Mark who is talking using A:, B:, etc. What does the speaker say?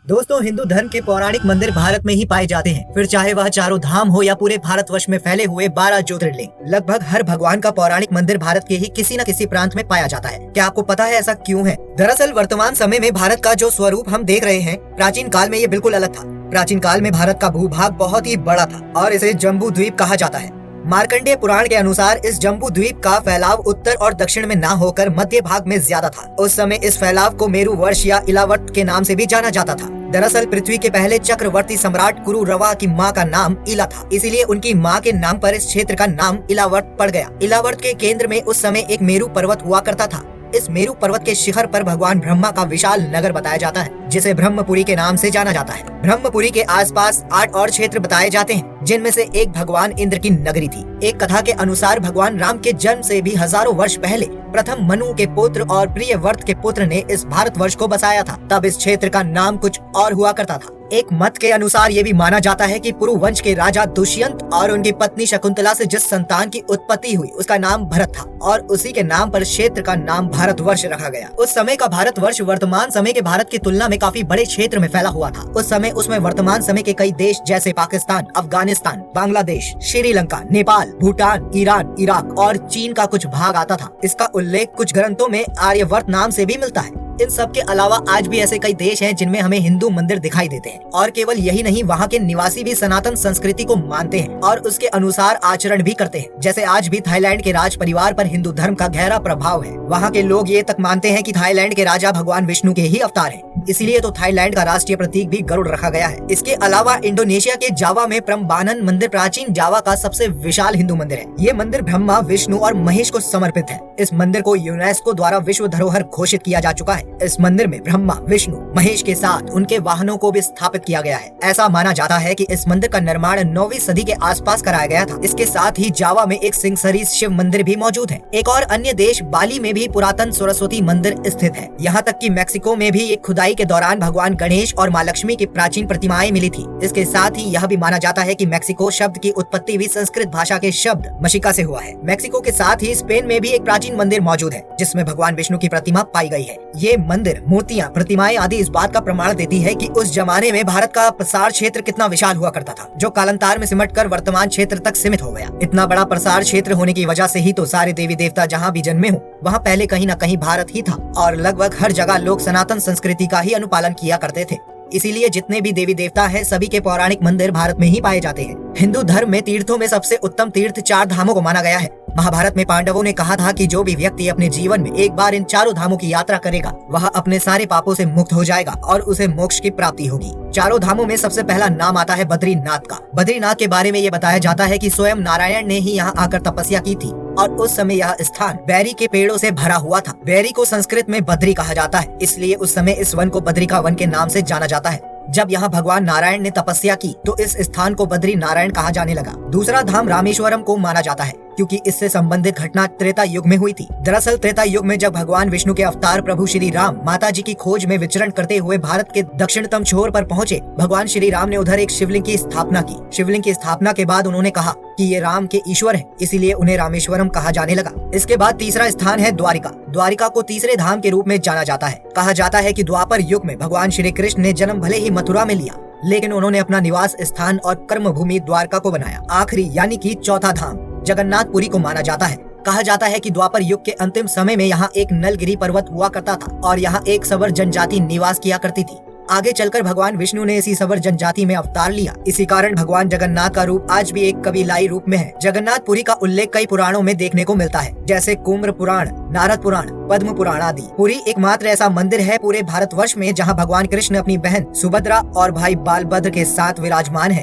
A: दोस्तों, हिंदू धर्म के पौराणिक मंदिर भारत में ही पाए जाते हैं। फिर चाहे वह चारों धाम हो या पूरे भारतवर्ष में फैले हुए 12 ज्योतिर्लिंग, लगभग हर भगवान का पौराणिक मंदिर भारत के ही किसी न किसी प्रांत में पाया जाता है। क्या आपको पता है ऐसा क्यों है? दरअसल वर्तमान समय में भारत का जो स्वरूप हम देख रहे हैं, प्राचीन काल में ये बिल्कुल अलग था। प्राचीन काल में भारत का भूभाग बहुत ही बड़ा था और इसे जम्बू द्वीप कहा जाता है। मार्कंडेय पुराण के अनुसार इस जम्बू द्वीप का फैलाव उत्तर और दक्षिण में ना होकर मध्य भाग में ज्यादा था। उस समय इस फैलाव को मेरु वर्ष या इलावट के नाम से भी जाना जाता था। दरअसल पृथ्वी के पहले चक्रवर्ती सम्राट कुरुरवा की मां का नाम इला था, इसीलिए उनकी मां के नाम पर इस क्षेत्र का नाम इलावट पड़ गया। इलावट के केंद्र में उस समय एक मेरु पर्वत हुआ करता था। इस मेरु पर्वत के शिखर पर भगवान ब्रह्मा का विशाल नगर बताया जाता है, जिसे ब्रह्मपुरी के नाम से जाना जाता है। ब्रह्मपुरी के आसपास 8 और क्षेत्र बताए जाते हैं, जिनमें से एक भगवान इंद्र की नगरी थी। एक कथा के अनुसार भगवान राम के जन्म से भी हजारों वर्ष पहले प्रथम मनु के पुत्र और प्रियव्रत के पुत्र ने इस भारतवर्ष को बसाया था। तब इस क्षेत्र का नाम कुछ और हुआ करता था। एक मत के अनुसार ये भी माना जाता है कि पुरु वंश के राजा दुष्यंत और उनकी पत्नी शकुंतला से जिस संतान की उत्पत्ति हुई उसका नाम भरत था और उसी के नाम पर क्षेत्र का नाम भारतवर्ष रखा गया। उस समय का भारतवर्ष वर्तमान समय के भारत की तुलना में काफी बड़े क्षेत्र में फैला हुआ था। उस समय उसमें वर्तमान समय के कई देश जैसे पाकिस्तान, अफगानिस्तान, बांग्लादेश, श्रीलंका, नेपाल, भूटान, ईरान, इराक और चीन का कुछ भाग आता था। इसका उल्लेख कुछ ग्रंथों में आर्यवर्त नाम से भी मिलता है। इन सब के अलावा आज भी ऐसे कई देश हैं जिनमें हमें हिंदू मंदिर दिखाई देते हैं। और केवल यही नहीं, वहाँ के निवासी भी सनातन संस्कृति को मानते हैं और उसके अनुसार आचरण भी करते हैं। जैसे आज भी थाईलैंड के राज परिवार पर हिंदू धर्म का गहरा प्रभाव है। वहाँ के लोग ये तक मानते हैं कि थाईलैंड के राजा भगवान विष्णु के ही अवतार हैं। इसीलिए तो थाईलैंड का राष्ट्रीय प्रतीक भी गरुड़ रखा गया है। इसके अलावा इंडोनेशिया के जावा में प्रम्बानन मंदिर प्राचीन जावा का सबसे विशाल हिंदू मंदिर है। ये मंदिर ब्रह्मा, विष्णु और महेश को समर्पित है। इस मंदिर को यूनेस्को द्वारा विश्व धरोहर घोषित किया जा चुका है। इस मंदिर में ब्रह्मा, विष्णु, महेश के साथ उनके वाहनों को भी स्थापित किया गया है। ऐसा माना जाता है कि इस मंदिर का निर्माण 9वीं सदी के आसपास कराया गया था। इसके साथ ही जावा में एक सिंहसरी शिव मंदिर भी मौजूद है। एक और अन्य देश बाली में भी पुरातन सरस्वती मंदिर स्थित है। यहाँ तक कि मैक्सिको में भी एक खुदाई के दौरान भगवान गणेश और माँ लक्ष्मी की प्राचीन प्रतिमाएं मिली थी। इसके साथ ही यह भी माना जाता है कि मैक्सिको शब्द की उत्पत्ति भी संस्कृत भाषा के शब्द मशिका से हुआ है। मैक्सिको के साथ ही स्पेन में भी एक प्राचीन मंदिर मौजूद है, जिसमें भगवान विष्णु की प्रतिमा पाई गई है। ये मंदिर, मूर्तियाँ, प्रतिमाएं आदि इस बात का प्रमाण देती है कि उस जमाने में भारत का प्रसार क्षेत्र कितना विशाल हुआ करता था, जो कालांतर में सिमटकर वर्तमान क्षेत्र तक सीमित हो गया। इतना बड़ा प्रसार क्षेत्र होने की वजह से ही तो सारे देवी देवता जहाँ भी जन्मे हो, वहाँ पहले कहीं न कहीं भारत ही था और लगभग हर जगह लोग सनातन संस्कृति का ही अनुपालन किया करते थे। इसीलिए जितने भी देवी देवता हैं, सभी के पौराणिक मंदिर भारत में ही पाए जाते हैं। हिंदू धर्म में तीर्थों में सबसे उत्तम तीर्थ 4 धामों को माना गया है। महाभारत में पांडवों ने कहा था कि जो भी व्यक्ति अपने जीवन में एक बार इन 4 धामों की यात्रा करेगा, वह अपने सारे पापों से मुक्त हो जाएगा और उसे मोक्ष की प्राप्ति होगी। 4 धामों में सबसे पहला नाम आता है बद्रीनाथ का। बद्रीनाथ के बारे में ये बताया जाता है कि स्वयं नारायण ने ही यहाँ आकर तपस्या की थी और उस समय यह स्थान बैरी के पेड़ों से भरा हुआ था। बैरी को संस्कृत में बद्री कहा जाता है, इसलिए उस समय इस वन को बद्रिका वन के नाम से जाना जाता है। जब यहाँ भगवान नारायण ने तपस्या की तो इस स्थान को बद्री नारायण कहा जाने लगा। दूसरा धाम रामेश्वरम को माना जाता है, क्योंकि इससे संबंधित घटना त्रेता युग में हुई थी। दरअसल त्रेता युग में जब भगवान विष्णु के अवतार प्रभु श्री राम माता जी की खोज में विचरण करते हुए भारत के दक्षिणतम छोर पर पहुँचे, भगवान श्री राम ने उधर एक शिवलिंग की स्थापना की। शिवलिंग की स्थापना के बाद उन्होंने कहा कि ये राम के ईश्वर है, इसीलिए उन्हें रामेश्वरम कहा जाने लगा। इसके बाद तीसरा स्थान है द्वारिका। द्वारिका को तीसरे धाम के रूप में जाना जाता है। कहा जाता है कि द्वापर युग में भगवान श्री कृष्ण ने जन्म भले ही मथुरा में लिया, लेकिन उन्होंने अपना निवास स्थान और कर्म भूमि द्वारका को बनाया। आखिरी यानी कि चौथा धाम जगन्नाथपुरी को माना जाता है। कहा जाता है कि द्वापर युग के अंतिम समय में यहाँ एक नलगिरी पर्वत हुआ करता था और यहाँ एक सबर जनजाति निवास किया करती थी। आगे चलकर भगवान विष्णु ने इसी सबर जनजाति में अवतार लिया। इसी कारण भगवान जगन्नाथ का रूप आज भी एक कबीलाई रूप में है। जगन्नाथपुरी का उल्लेख कई पुराणों में देखने को मिलता है, जैसे कुम्र पुराण, नारद पुराण, पद्म पुराण आदि। पुरी एकमात्र ऐसा मंदिर है पूरे भारतवर्ष में जहाँ भगवान कृष्ण अपनी बहन सुभद्रा और भाई बालभद्र के साथ विराजमान है।